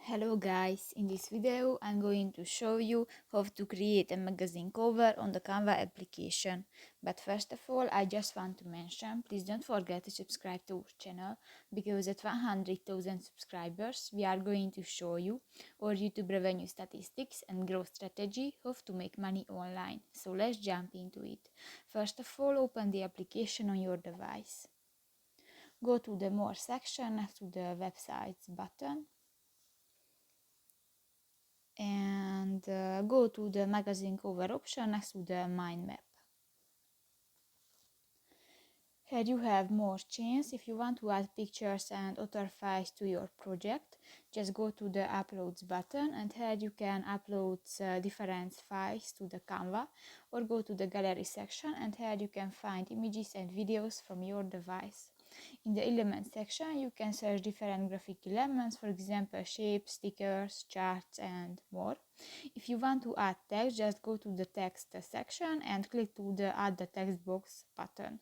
Hello guys, in this video I'm going to show you how to create a magazine cover on the Canva application. But first of all, I just want to mention, please don't forget to subscribe to our channel, because at 100,000 subscribers we are going to show you our YouTube revenue statistics and growth strategy, how to make money online. So let's jump into it. First of all, open the application on your device. Go to the More section next to the Websites button, and go to the magazine cover option next to the mind map. Here you have more chance. If you want to add pictures and other files to your project, just go to the uploads button, and here you can upload different files to the Canva, or go to the gallery section, and here you can find images and videos from your device. In the element section, you can search different graphic elements, for example shapes, stickers, charts, and more. If you want to add text, just go to the text section and click to the add the text box button.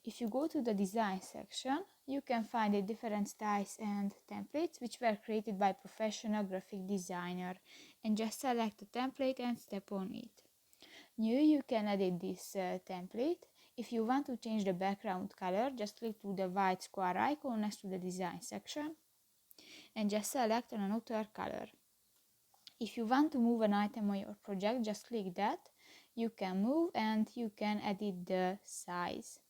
If you go to the design section, you can find the different styles and templates which were created by professional graphic designer, and just select the template and step on it. New, you can edit this template. If you want to change the background color, just click to the white square icon next to the design section and just select another color. If you want to move an item on your project, just click that. You can move and you can edit the size.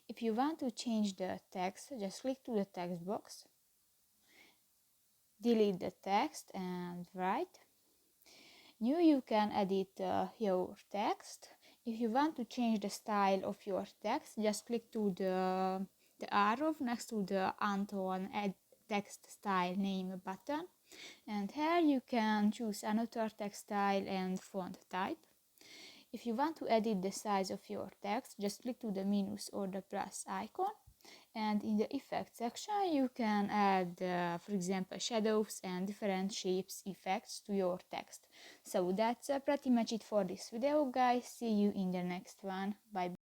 If you want to change the text, just click to the text box, delete the text and write. New, you can edit your text. If you want to change the style of your text, just click to the arrow next to the Anton Add Text Style Name button, and here you can choose another text style and font type. If you want to edit the size of your text, just click to the minus or the plus icon, and in the effects section you can add for example shadows and different shapes effects to your text. So that's pretty much it for this video, guys. See you in the next one. Bye.